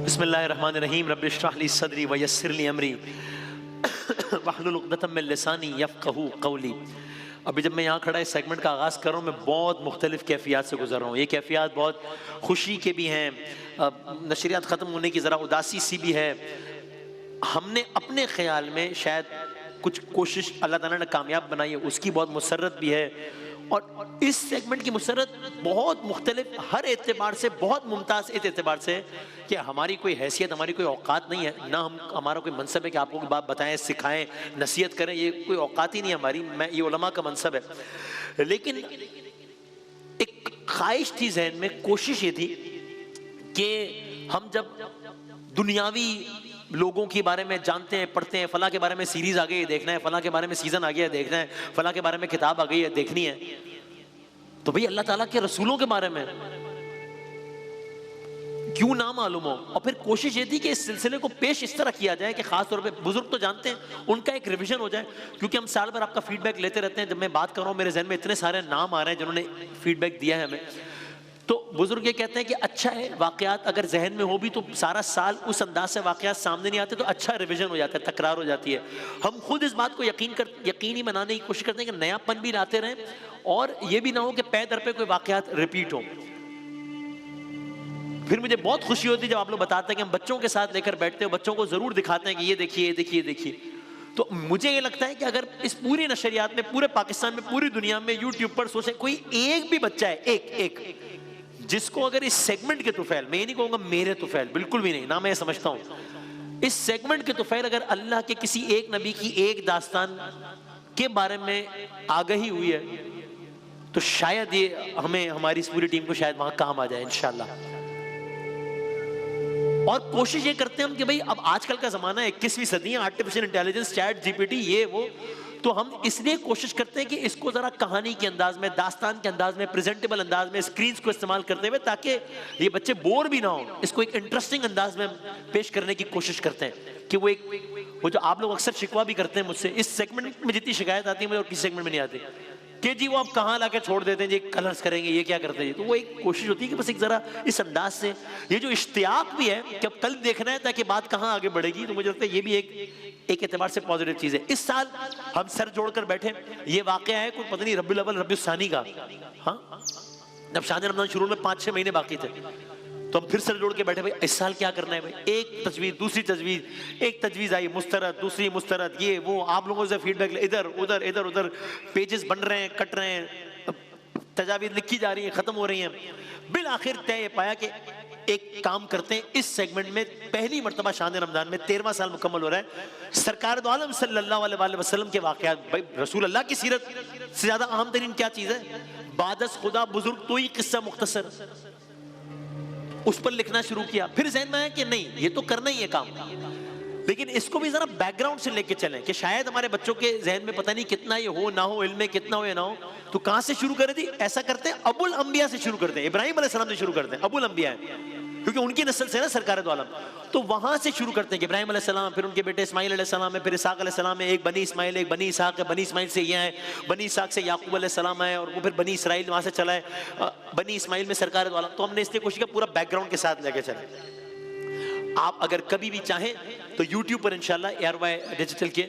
बिस्मिल्लाहिर्रहमानिर्रहीम रब्बि इश्रह ली सदरी व यस्सिर ली अमरी वहलुल उक़दतम मिन लिसानी यफ़क़हू क़ौली। अभी जब मैं यहाँ खड़ा इस सेगमेंट का आगाज़ कर रहा हूँ, मैं बहुत मुख्तलिफ़ कैफ़ियत से गुज़र रहा हूँ। ये कैफ़ियत बहुत खुशी के भी हैं, नशरियात ख़त्म होने की ज़रा उदासी सी भी है। हमने अपने ख़्याल में शायद कुछ कोशिश अल्लाह ताला ने कामयाब बनाई है, उसकी बहुत मुसर्रत भी है। और इस सेगमेंट की मुसरत बहुत मुख्तलिफ, हर एतबार से बहुत मुमताज़ इस एतबार से कि हमारी कोई हैसियत, हमारी कोई औकात नहीं है ना, हमारा कोई मनसब है कि आपको कोई बात बताएं, सिखाएं, नसीहत करें, ये कोई औकात ही नहीं है हमारी। ये उलमा का मनसब है। लेकिन एक ख्वाहिश थी जहन में, कोशिश ये थी कि हम जब दुनियावी लोगों के बारे में जानते हैं, पढ़ते हैं, फला के बारे में सीरीज आ गई है देखना है, फला के बारे में सीजन आ गया है देखना है, फला के बारे में किताब आ गई है देखनी है, तो भाई अल्लाह ताला के रसूलों के बारे में क्यों ना मालूम हो। और फिर कोशिश ये थी कि इस सिलसिले को पेश इस तरह किया जाए कि खास तौर पे बुजुर्ग तो जानते हैं, उनका एक रिवीजन हो जाए, क्योंकि हम साल भर आपका फीडबैक लेते रहते हैं। जब मैं बात कर रहा हूँ मेरे जहन में इतने सारे नाम आ रहे हैं जिन्होंने फीडबैक दिया है हमें, तो बुजुर्ग ये कहते हैं कि अच्छा है वाकयात अगर जहन में हो भी तो सारा साल उस अंदाज से वाकयात सामने नहीं आते तो अच्छा रिवीजन हो जाता है, तकरार हो जाती है। हम खुद इस बात को यकीनी बनाने की कोशिश करते हैं कि नयापन भी लाते रहें और ये भी ना हो कि पै दर पे कोई वाकयात रिपीट हो। फिर मुझे बहुत खुशी होती है जब आप लोग बताते हैं कि हम बच्चों के साथ लेकर बैठते हैं, बच्चों को जरूर दिखाते हैं कि ये देखिए ये देखिए देखिए। तो मुझे ये लगता है कि अगर इस पूरी नशरियात में, पूरे पाकिस्तान में, पूरी दुनिया में यूट्यूब पर सोचे कोई एक भी बच्चा है, एक जिसको अगर इस सेगमेंट के तुफैल, मैं ये नहीं कहूंगा मेरे तुफैल, बिल्कुल भी नहीं ना, मैं समझता हूं इस सेगमेंट के तुफैल अगर अल्लाह के किसी एक नबी की एक दास्तान के बारे में आगाही हुई है तो शायद ये हमें, हमारी इस पूरी टीम को शायद वहां काम आ जाए इंशाल्लाह। और कोशिश ये करते हैं हम कि भाई अब आजकल का जमाना है, 21वीं सदी है, आर्टिफिशियल इंटेलिजेंस, चैट जीपीटी, ये वो, तो हम इसलिए कोशिश करते हैं कि इसको जरा कहानी के अंदाज में, दास्तान के अंदाज में, प्रेजेंटेबल अंदाज में, स्क्रीन्स को इस्तेमाल करते हुए, ताकि ये बच्चे बोर भी ना हो, इसको एक इंटरेस्टिंग अंदाज में पेश करने की कोशिश करते हैं कि वो जो आप लोग अक्सर शिकवा भी करते हैं मुझसे, इस सेगमेंट में जितनी शिकायत आती है मुझे और किसी सेगमेंट में नहीं आती कि जी वो आप कहाँ लाके छोड़ देते हैं जी, कलर्स करेंगे, ये क्या करते हैं। तो वो एक कोशिश होती है कि बस एक जरा इस अंदाज से, ये जो इश्तियाक भी है कि अब कल देखना है ताकि बात कहाँ आगे बढ़ेगी, तो मुझे लगता है ये भी एक एतबार से पॉजिटिव चीज है। इस साल हम सर जोड़कर बैठे, ये वाकया है कोई पता नहीं रब्बुल अव्वल रब्बुल सानी का, हाँ जब शादी रमजान शुरू में 5-6 महीने बाकी थे, तो हम फिर सर जोड़ के बैठे भाई इस साल क्या करना है। भाई एक तजवीज, दूसरी तजवीज, एक तजवीज आई मुस्तरद, दूसरी मुस्तरद, ये वो, आप लोगों से फीडबैक इधर उधर इधर उधर, पेजेस बन रहे हैं, कट रहे हैं, तजावीज लिखी जा रही है, खत्म हो रही हैं। बिल आखिर तय ये पाया कि एक काम करते हैं, इस सेगमेंट में पहली मरतबा शान रमजान में 13वां साल मुकम्मल हो रहा है, सरकार दो आलम सल्लल्लाहु अलैहि वसल्लम के वाकयात। भाई रसूल अल्लाह की सीरत से ज्यादा अहम तरीन क्या चीज है? बादस खुदा बुजुर्ग तो ही किस्सा मुख्तसर, उस पर लिखना शुरू किया। फिर जहन में आया कि नहीं ये तो करना ही है काम, लेकिन इसको भी जरा बैकग्राउंड से लेके चलें कि शायद हमारे बच्चों के जहन में पता नहीं कितना ये हो ना हो, इल्म में कितना हो या ना हो, तो कहां से शुरू करें थी? ऐसा करते हैं अबुल अंबिया से शुरू करते हैं, इब्राहिम अलैहिस्सलाम से शुरू करते हैं, अबुल अंबिया है क्योंकि उनकी नस्ल से ना सरकार दो आलम, तो वहां से शुरू करते हैं कि इब्राहिम अलैहिस्सलाम, फिर उनके बेटे इस्माइल अलैहिस्सलाम है, फिर इसहाक अलैहिस्सलाम है, एक बनी इस्माइल, एक बनी इसहाक है, बनी इस्माइल से ये है, बनी इसहाक से याकूब अलैहिस्सलाम है, और वो फिर बनी इसराइल वहां से चला है, बनी इस्माइल में सरकार दो आलम। तो हमने इसलिए कोशिश किया पूरा बैकग्राउंड के साथ लेके चले। आप अगर कभी भी चाहें तो यूट्यूब पर इंशाल्लाह ARY डिजिटल के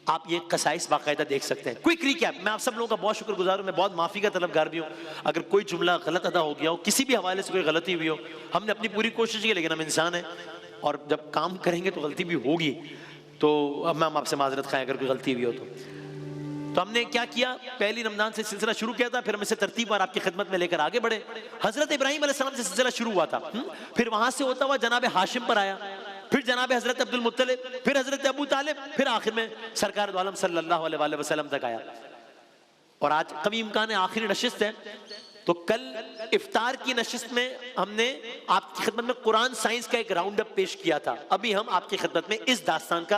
आप ये कसाइस बाकायदा देख सकते हैं। क्विक रिकैप, मैं आप सब लोगों का बहुत शुक्रगुजार हूँ, मैं बहुत माफ़ी का तलबगार भी हूँ अगर कोई जुमला गलत अदा हो गया हो, किसी भी हवाले से कोई गलती हुई हो। हमने अपनी पूरी कोशिश की, लेकिन हम इंसान हैं और जब काम करेंगे तो गलती भी होगी, तो अब मैं आपसे माजरत खाएं अगर कोई गलती हुई हो तो हमने क्या किया, पहली रमजान से सिलसिला शुरू किया था, फिर हम इसे तरतीब और आपकी खिदमत में लेकर आगे बढ़े। हजरत इब्राहिम अलैहिस्सलाम से सिलसिला शुरू हुआ था, फिर वहां से होता हुआ जनाब हाशिम पर आया, फिर जनाब हजरत अब्दुल मुत्तलिब, फिर हजरत अबू तालिब, फिर आखिर में सरकार दो आलम सल्लल्लाहु अलैहि वसल्लम तक आया। और आज कभी इम्कान है आखिरी नशिस्त है, तो कल इफ्तार की नशिस्त में हमने आपकी खिदमत में कुरान साइंस का एक राउंड अप पेश किया था। अभी हम आपकी खिदमत में इस दास्तान का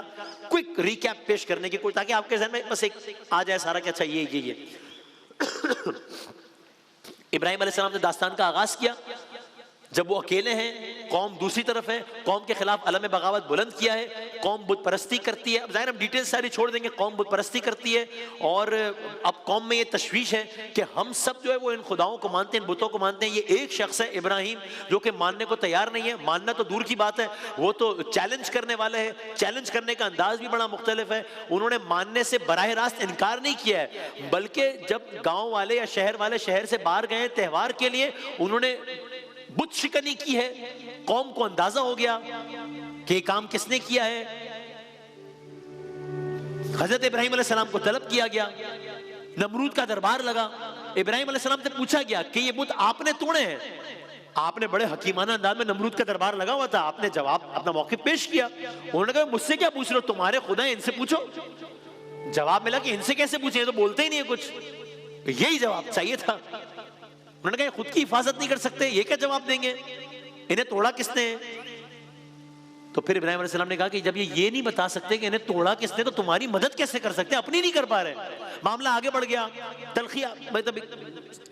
क्विक रिकैप पेश करने की कोशिश, ताकि आपके ज़हन में बस एक आ जाए सारा कि अच्छा ये इब्राहिम अलैहिस्सलाम ने दास्तान का आगाज किया, जब वो अकेले हैं, कौम दूसरी तरफ है, कौम के खिलाफ अलम बगावत बुलंद किया है, कौम बुत परस्ती करती है। अब जाहिर हम डिटेल्स सारी छोड़ देंगे, कौम बुत परस्ती करती है और अब कौम में ये तशवीश है कि हम सब जो है वो इन खुदाओं को मानते हैं, इन बुतों को मानते हैं। ये एक शख्स है इब्राहिम जो कि मानने को तैयार नहीं है। मानना तो दूर की बात है, वो तो चैलेंज करने वाले हैं। चैलेंज करने का अंदाज भी बड़ा मुख्तलिफ है। उन्होंने मानने से बराह रास्त इनकार नहीं किया है, बल्कि जब गाँव वाले या शहर वाले शहर से बाहर गए त्यौहार के लिए, उन्होंने बुत शिकनी की है। कौम को अंदाजा हो गया कि ये काम किसने किया है। हजरत इब्राहिम अलैहिस्सलाम को तलब किया गया, नमरूद का दरबार लगा। इब्राहिम अलैहिस्सलाम से पूछा गया कि ये बुत आपने तोड़े हैं? आपने बड़े हकीमाना अंदाज में, नमरूद का दरबार लगा हुआ था, आपने जवाब अपना मौक़िफ़ पेश किया। उन्होंने कहा मुझसे क्या पूछ रहे हो, तुम्हारे खुदा है, इनसे पूछो। जवाब मिला कि इनसे कैसे पूछे, तो बोलते ही नहीं है कुछ। यही जवाब चाहिए था। उन्होंने कहा खुद की हिफाजत नहीं कर सकते, ये क्या जवाब देंगे, इन्हें तोड़ा किसने? तो फिर इब्राहिम अलैहिस्सलाम ने कहा कि जब ये नहीं बता सकते कि इन्हें तोड़ा किसने, तो तुम्हारी मदद कैसे कर सकते हैं, अपनी नहीं कर पा रहे। मामला आगे बढ़ गया, तलखिया मतलब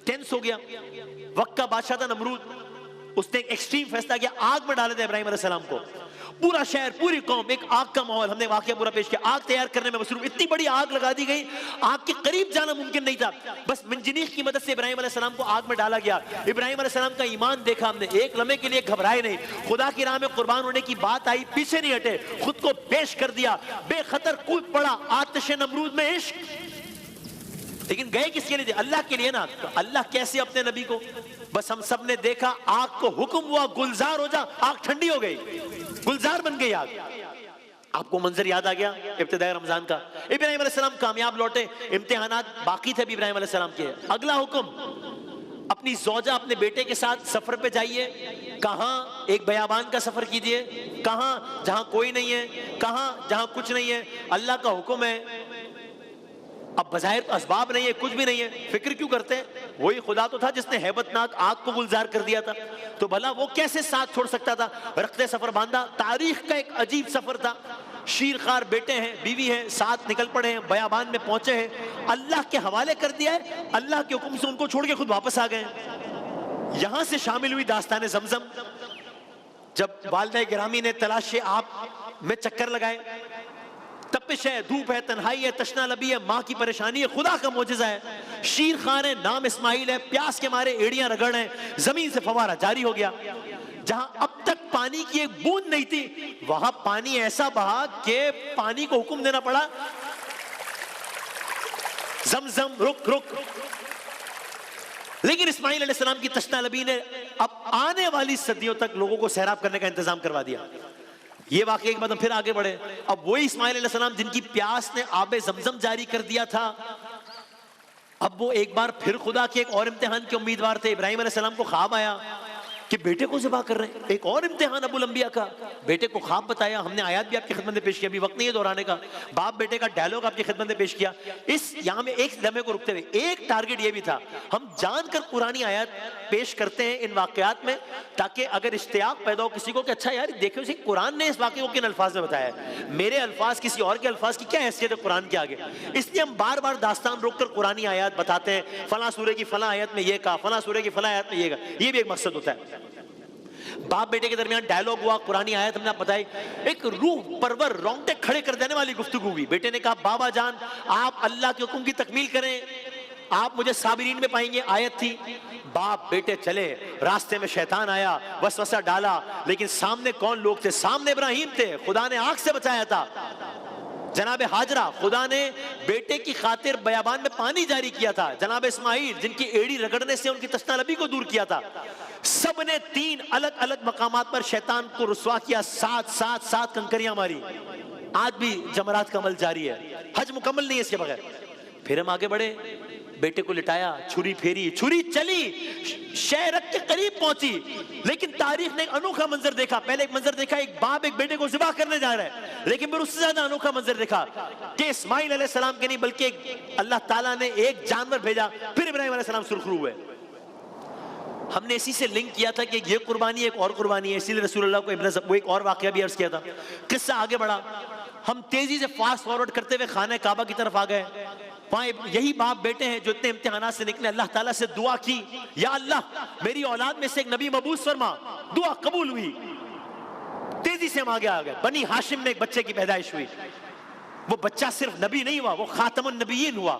टेंस हो गया। वक्त का बादशाह था नमरूद, उसने एक एक्सट्रीम फैसला किया, आग में डाले थे इब्राहिम अलैहिस्सलाम को। पूरा शहर, पूरी कौम, एक आग का माहौल, हमने वाकया पूरा पेश किया। आग तैयार करने में मसरूफ, इतनी बड़ी आग लगा दी गई, आग के करीब जाना मुमकिन नहीं था। बस मंजनीक की मदद से इब्राहिम अलैहिस्सलाम को आग में डाला गया। इब्राहिम अलैहिस्सलाम का ईमान देखा हमने, एक लम्हे के लिए घबराए नहीं, खुदा की राह में कुर्बान होने की बात आई, पीछे नहीं हटे, खुद को पेश कर दिया, बेखतर कूद पड़ा आतिश नमरूद में इश्क। लेकिन गए किसके लिए थे? अल्लाह के लिए ना। तो अल्लाह कैसे अपने नबी को, बस हम सब ने देखा, आग को हुक्म हुआ गुलजार हो जा, आग ठंडी हो गई, गुलजार बन गई आग। आपको मंजर याद आ गया इब्तिदाई रमजान का। इब्राहिम अलैहिस्सलाम कामयाब लौटे, इम्तिहानात बाकी थे भी इब्राहिम अलैहिस्सलाम के। अगला हुक्म, अपनी ज़ौजा अपने बेटे के साथ सफर पे जाइए। कहां? एक बयाबान का सफर कीजिए। कहां? जहां कोई नहीं है। कहां? जहां कुछ नहीं है। अल्लाह का हुक्म है। अब बज़ाहिर तो असबाब नहीं है, कुछ भी नहीं है, फिक्र क्यों करते हैं? वही खुदा तो था जिसने हैबतनाक आग को गुलजार कर दिया था, तो भला वो कैसे साथ छोड़ सकता था? रखते सफर बांधा। तारीख का एक अजीब सफर था। शीरखार बेटे हैं, बीवी हैं, साथ निकल पड़े हैं, बयाबान में पहुंचे हैं, अल्लाह के हवाले कर दिया है। अल्लाह के हुक्म से उनको छोड़ के खुद वापस आ गए। यहां से शामिल हुई दास्तान ज़मज़म। जब वालिदा गिरामी ने तलाश आप में चक्कर लगाए, तपिश है, धूप है, तन्हाई है, तशना लबी है, माँ की परेशानी है, खुदा का मोजिज़ा है। शीर खान है, नाम इस्माइल है, प्यास के मारे एड़ियां रगड़ रहे हैं, जमीन से फवारा जारी हो गया। जहां अब तक पानी की एक बूंद नहीं थी, वहां पानी ऐसा बहा कि पानी को हुक्म देना पड़ा, ज़मज़म रुक रुक। लेकिन इस्माइल अलैहिस्सलाम की तशना लबी ने अब आने वाली सदियों तक लोगों को सैराब करने का इंतजाम करवा दिया। ये वाकई एक बात, हम फिर आगे बढ़े। अब वही इस्माइल अलैहिस्सलाम जिनकी प्यास ने आबे ज़मज़म जारी कर दिया था, अब वो एक बार फिर खुदा के एक और इम्तिहान के उम्मीदवार थे। इब्राहिम अलैहिस्सलाम को ख्वाब आया कि बेटे को ज़िबा कर रहे हैं। एक और इम्तिहान अबुल अंबिया का। बेटे को ख्वाब बताया, हमने आयत भी आपकी खिदमत में पेश किया, अभी वक्त नहीं है दोहराने का। बाप बेटे का डायलॉग आपकी खिदमत में पेश किया। इस यहाँ में एक लम्हे को रुकते हुए एक टारगेट ये भी था, हम जानकर पुरानी आयत पेश करते हैं इन वाकयात में, ताकि अगर इश्तियाक पैदा हो किसी को कि अच्छा यार देखो इसी कुरान ने इस वाक़े को किन अल्फाज में बताया है, मेरे अल्फाज किसी और के अल्फाज की क्या हैसियत है कुरान के आगे। इसलिए हम बार बार दास्तान रोक कर कुरानी आयत बताते हैं, फला सूरे की फला आयत में ये कहा, फला सूरे की फला आयत में ये कहा। ये भी एक मकसद होता है। बाप बेटे के दरमियान डायलॉग हुआ, कुरानी आयत हमने बताई, एक रूह परवर रोंगटे खड़े कर देने वाली गुफ्तगू हुई। बेटे ने कहा बाबा जान आप अल्लाह के हुक्म की तकमील करें, आप मुझे साबिरीन में पाएंगे, आयत थी। बाप बेटे चले, रास्ते में शैतान आया, वसवसा डाला, लेकिन सामने कौन लोग थे? सामने इब्राहिम थे, खुदा ने आग से बचाया था। जनाब हाजरा, खुदा ने बेटे की खातिर बयाबान में पानी जारी किया था। जनाब इस्माइल, जिनकी एड़ी रगड़ने से उनकी तशना लबी को दूर किया था। सब ने 3 अलग अलग मकामात पर शैतान को रुस्वा किया, 7 कंकरियां मारी। आज भी जमरात का अमल जारी है, हज मुकम्मल नहीं है इसके बगैर। फिर हम आगे बढ़े, बेटे को लिटाया, छुरी फेरी, छुरी चली, शहरक के करीब पहुंची। लेकिन तारीख ने एक अनोखा मंजर देखा। पहले एक मंजर देखा, एक बाप एक बेटे को ज़िबा करने जा रहा है, लेकिन फिर उससे ज्यादा अनोखा मंजर देखा कि इस्माइल अलैहिस्सलाम के नहीं बल्कि अल्लाह ताला ने एक जानवर भेजा। फिर इब्राहिम अलैहिस्सलाम सुरखरू हुए। हमने इसी से लिंक किया था कि ये कुर्बानी एक और कुर्बानी है, इसीलिए रसूलुल्लाह को वो एक और वाकया भी अर्ज किया था। किस्सा आगे बढ़ा, हम तेजी से फास्ट फॉरवर्ड करते हुए खाने काबा की तरफ आ गए। यही बाप बेटे हैं जो इतने इम्तिहानात से निकले, अल्लाह ताला से दुआ की, या अल्लाह मेरी औलाद में से एक नबी मबूस फरमा। दुआ कबूल हुई, तेजी से हम आगे आ गए। बनी हाशिम में एक बच्चे की पैदाइश हुई। वो बच्चा सिर्फ नबी नहीं हुआ, वो खातमुन नबीयीन हुआ।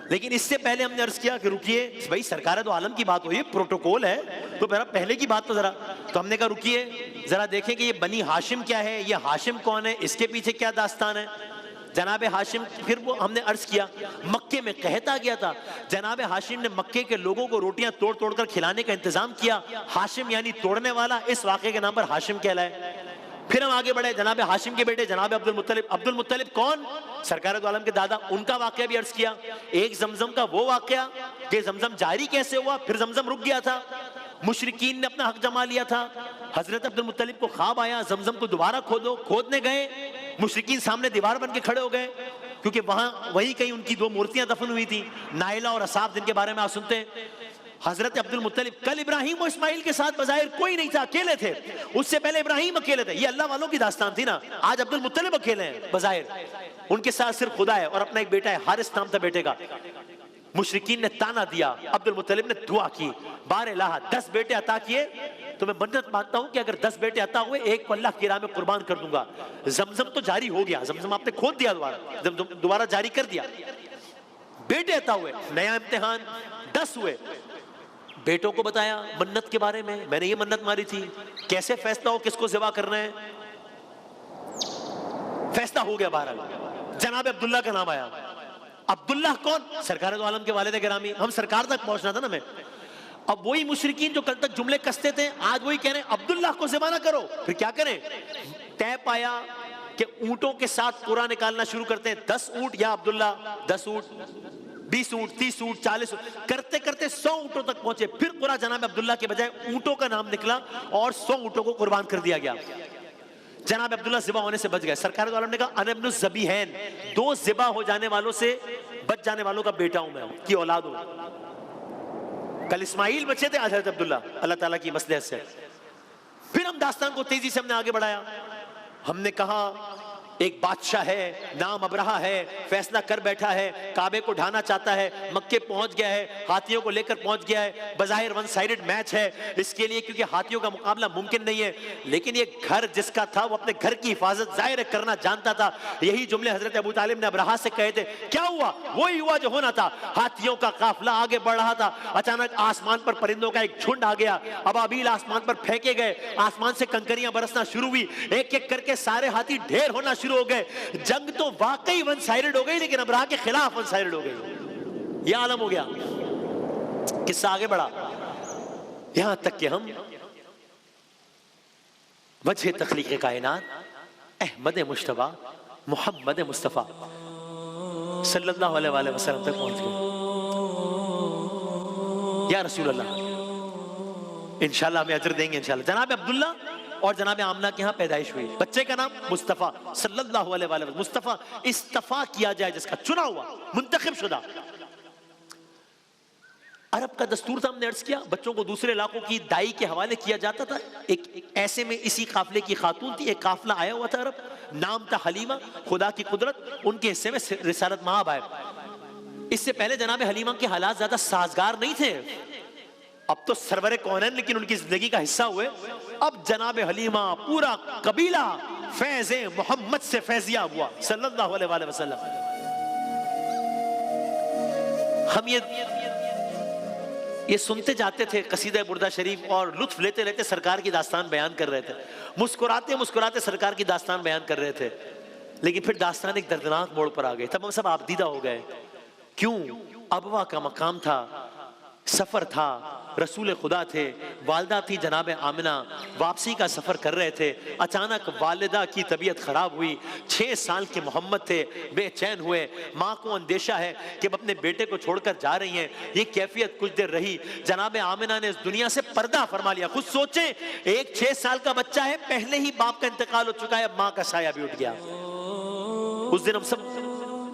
लेकिन इससे पहले हमने अर्ज किया कि रुकिए भाई, सरकार दो आलम की बात हुई, प्रोटोकॉल है, तो पहले की बात तो जरा, तो हमने कहा रुकिए जरा देखें कि ये बनी हाशिम क्या है, ये हाशिम कौन है, इसके पीछे क्या दास्तान है। जनाब हाशिम, फिर वो हमने अर्ज किया मक्के में कहत आ गया था, जनाब हाशिम ने मक्के के लोगों को रोटियां तोड़ तोड़ कर खिलाने का इंतजाम किया। हाशिम यानी तोड़ने वाला, इस वाक़े के नाम पर हाशिम कहलाए। फिर हम आगे बढ़े, जनाब हाशिम के बेटे जनाब अब्दुल मुत्तलिब। अब्दुल मुत्तलिब कौन? सरकार दो आलम के दादा, उनका वाकया भी अर्ज किया। एक जमजम का वो वाकया कि जमजम जारी कैसे हुआ, फिर जमजम रुक गया था, मुशरिकीन ने अपना हक जमा लिया था। हजरत अब्दुल मुत्तलिब को ख्वाब आया, जमजम को दोबारा खोदो। खोदने गए, मुशरिकीन सामने दीवार बन के खड़े हो गए, क्योंकि वहीं कहीं उनकी दो मूर्तियां दफन हुई थी, नाइला और असाफ, जिनके बारे में आप सुनते हैं। हजरत अब्दुल मुत्तलिब, कल इब्राहिम और इस्माइल के साथ बज़ाहिर कोई नहीं था, अकेले थे। उससे पहले इब्राहिम अकेले थे, ये अल्लाह वालों की दास्तान थी ना। आज अब्दुल मुत्तलिब अकेले हैं बज़ाहिर, उनके साथ सिर्फ खुदा है और अपना एक बेटा है, हारिस नाम था बेटे का। मुशरिकीन ने ताना दिया, अब्दुल मुत्तलिब ने दुआ की, बार इलाहा 10 बेटे अता किए तो मैं मन्नत मानता हूं कि अगर 10 बेटे अता हुए, एक को अल्लाह की राह में कुर्बान कर दूंगा। जमजम तो जारी हो गया, जमजम आपने खोद दिया, दोबारा जारी कर दिया। बेटे अता हुए, नया इम्तिहान, 10 हुए। बेटों को बताया मन्नत के बारे में, मैंने ये मन्नत मारी थी, कैसे फैसला हो किसको ज़िबा करना है। फैसला हो गया, बहरहाल जनाब अब्दुल्ला का नाम आया। अब्दुल्ला कौन? सरकार दो आलम के वालिद गिरामी। हम सरकार तक पहुंचना था ना मैं। अब वही मुशरिकीन जो कल तक जुमले कसते थे, आज वही कह रहे हैं अब्दुल्ला को ज़िबा ना करो। फिर क्या करें? तय पाया कि ऊंटों के साथ पूरा निकालना शुरू करते हैं। 10 ऊंट या अब्दुल्ला, 10 ऊंट, 20 ऊंट, 30 ऊंट, 40 ऊंट, करते करते 100 ऊंटों तक पहुंचे। फिर पूरा जनाब अब्दुल्ला के बजाय ऊंटों का नाम निकला और 100 ऊंटों को कुर्बान कर दिया गया। जनाब अब्दुल्ला ज़िबा होने से बच गए। सरकार दो आलम ने कहा अना इब्नु ज़बीहैन, 2 ज़िबा हो जाने वालों से बच जाने वालों का बेटा हूं मैं, की औलाद हूं। कल इस्माइल बचे थे, आज हज़रत अब्दुल्ला, अल्लाह ताला की मसलहत से। फिर हम दास्तान को तेजी से हमने आगे बढ़ाया। हमने कहा एक बादशाह है, नाम अबरहा है, फैसला कर बैठा है, काबे को ढाना चाहता है, मक्के पहुंच गया है, हाथियों को लेकर पहुंच गया है। बज़ाहिर 1 साइडेड मैच है इसके लिए, क्योंकि हाथियों का मुकाबला मुमकिन नहीं है। लेकिन ये घर जिसका था वो अपने घर की हिफाजत जाहिर करना जानता था। यही जुमले हजरत अबू तालिब ने अबरहा से कहे थे। क्या हुआ? वही हुआ जो होना था। हाथियों का काफिला आगे बढ़ रहा था, अचानक आसमान पर परिंदों का एक झुंड आ गया। अबाबील आसमान पर फेंके गए, आसमान से कंकरियां बरसना शुरू हुई, एक एक करके सारे हाथी ढेर होना शुरू हो गए। जंग तो वाकई 1 साइडेड हो गई, लेकिन अबरहा के खिलाफ 1 साइडेड हो गई। यह आलम हो गया। किस्सा आगे बढ़ा, यहां तक कि हम वजह तख्लीक़ कायनात अहमद मुश्तबा मोहम्मद मुस्तफ़ा सल्लल्लाहु अलैहि वसल्लम तक पहुंच गए। या रसूल अल्लाह, इंशाल्लाह हमें अजर देंगे इंशाल्लाह। जनाब अब्दुल्ला और जनाब आमना के यहाँ पैदाइश हुई, बच्चे का नाम मुस्तफ़ा सल्लल्लाहु अलैहि वसल्लम। मुस्तफ़ा इस्तफा किया जाए जिसका, चुना हुआ, मुंतखब शुदा। अरब का दस्तूर था, हमने अर्ज किया, बच्चों को दूसरे इलाकों की दाई के हवाले किया जाता था। एक ऐसे में इसी काफिले की खातून थी, एक काफिला आया हुआ था अरब, नाम था हलीमा। खुदा की कुदरत, उनके हिस्से में रिसालत महाब आए। इससे पहले जनाब हलीमा के हालात ज्यादा साजगार नहीं थे। अब तो सरवरे कौनैन लेकिन उनकी जिंदगी का हिस्सा हुए। अब जनाब हलीमा, पूरा कबीला फैज़े मोहम्मद से फैजिया हुआ सल्लल्लाहु अलैहि वसल्लम। हम ये सुनते जाते थे कसीदा बुर्दा शरीफ और लुत्फ लेते लेते सरकार की दास्तान बयान कर रहे थे, मुस्कुराते मुस्कुराते सरकार की दास्तान बयान कर रहे थे। लेकिन फिर दास्तान एक दर्दनाक मोड़ पर आ गई। तब हम सब आबदीदा हो गए। क्यों? अबवा का मकाम था, सफर था, रसूल खुदा थे, वालदा थी जनाब आमिना, वापसी का सफर कर रहे थे। अचानक वालिदा की तबीयत खराब हुई। 6 साल के मोहम्मद थे, बेचैन हुए। माँ को अंदेशा है कि अब अपने बेटे को छोड़कर जा रही हैं। ये कैफियत कुछ देर रही। जनाब आमिना ने इस दुनिया से पर्दा फरमा लिया। खुद सोचें, एक 6 साल का बच्चा है, पहले ही बाप का इंतकाल हो चुका है, माँ का साया भी उठ गया। उस दिन हम सब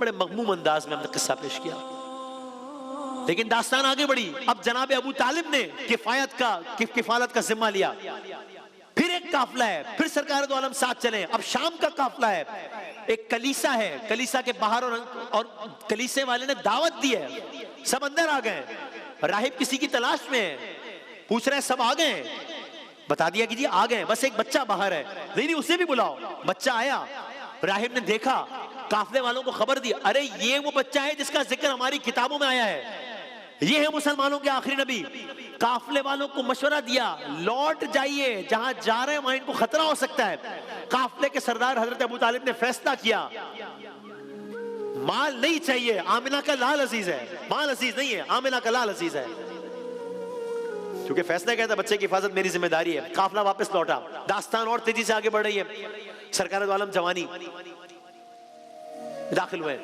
बड़े मगमूम अंदाज में हमने किस्सा पेश किया। लेकिन दास्तान आगे बढ़ी। अब जनाब अबू तालिब ने किफालत का जिम्मा लिया। फिर एक एक काफिला है, फिर सरकार दो आलम साथ चले। अब शाम का काफिला है, एक कलीसा है, कलीसा के बाहर और कलीसे वाले ने दावत दी है, सब अंदर आ गए। राहिब किसी की तलाश में है, पूछ रहे हैं सब आ गए, बता दिया कि जी आ गए, बस एक बच्चा बाहर है। नहीं नहीं उसे भी बुलाओ। बच्चा आया, राहिब ने देखा, काफिले वालों को खबर दी, अरे ये वो बच्चा है जिसका जिक्र हमारी किताबों में आया है, ये है मुसलमानों के आखिरी नबी। काफिले वालों को मशवरा दिया, लौट जाइए, जहां जा रहे हैं वहां इनको खतरा हो सकता है। काफिले के सरदार हजरत अबू तालिब ने फैसला किया, माल नहीं चाहिए, आमिना का लाल अजीज है, माल अजीज नहीं है, आमिना का लाल अजीज है। क्योंकि फैसला कहता बच्चे की हिफाजत मेरी जिम्मेदारी है। काफिला वापस लौटा, दास्तान और तेजी से आगे बढ़ रही है। सरकार दो आलम जवानी दाखिल हुए,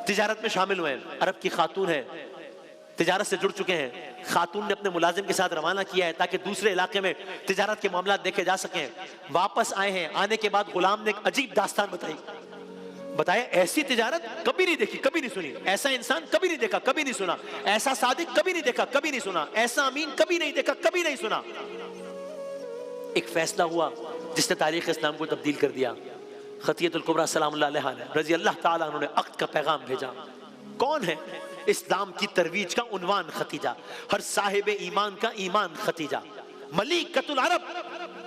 तिजारत में शामिल हुए। अरब की खातून है, तिजारत से जुड़ चुके हैं। खातून ने अपने मुलाजिम के साथ रवाना किया है ताकि दूसरे इलाके में तिजारत के मामला देखे जा सकें। वापस आए हैं, आने के बाद गुलाम ने एक अजीब दास्तान बताई, बताया ऐसी तिजारत कभी नहीं देखी, कभी नहीं सुनी, ऐसा इंसान कभी नहीं देखा, कभी नहीं सुना, ऐसा सादिक कभी नहीं देखा, कभी नहीं सुना, ऐसा अमीन कभी नहीं देखा, कभी नहीं सुना। एक फैसला हुआ जिसने तारीख इस्लाम को तब्दील कर दिया। खतीयतुल कुबरा सलामुल्लाह अलैहा रज़ी अल्लाह ताला अन्हा ने अक़्द का पैगाम भेजा। कौन है? इस्लाम की तरवीज का उन्वान खतीजा, हर साहिब ईमान का ईमान खतीजा, मलिकतुल अरब।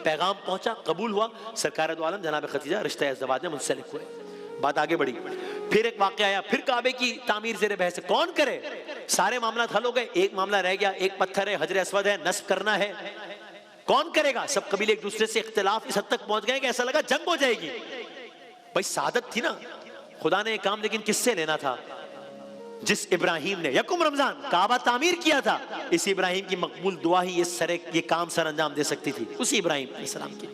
पैगाम पहुंचा, कबूल हुआ। सरकार दो आलम जनाब खतीजा रिश्ता अज़वाज में मुंसलिक हुए। बात आगे बढ़ी, फिर एक वाक़या आया, फिर काबे की तामीर ज़ेरे बहस। कौन करे? सारे मामला हल हो गए, एक मामला रह गया, एक पत्थर है, हजर अस्वद है, नस्ब करना है, कौन करेगा? सब कबीले एक दूसरे से इख्तिलाफ इस हद तक पहुंच गए कि ऐसा लगा जंग हो जाएगी। भाई सादत थी ना, खुदा ने एक काम लेकिन किससे लेना था? जिस इब्राहिम ने यकुम रमजान काबा तामीर किया था, इस इब्राहिम की मकबूल दुआ ही ये काम सर अंजाम दे सकती थी। उसी इब्राहिम अलैहिस्सलाम की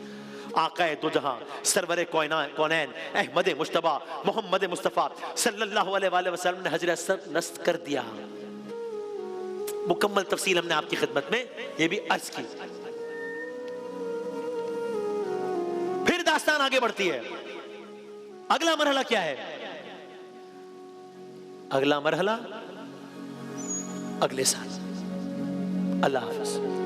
आकाए दो जहां सरवरे कौनैन अहमद मुश्तबा मोहम्मद मुस्तफ़ा सल्लल्लाहु अलैहि वसल्लम ने हजर अस्वद नस्ब कर दिया। मुकम्मल तफसील हमने आपकी खिदमत में ये भी अर्ज की। फिर दास्तान आगे बढ़ती है। अगला मरहला क्या है? अगला मरहला अगले साल। अल्लाह हाफ़िज़।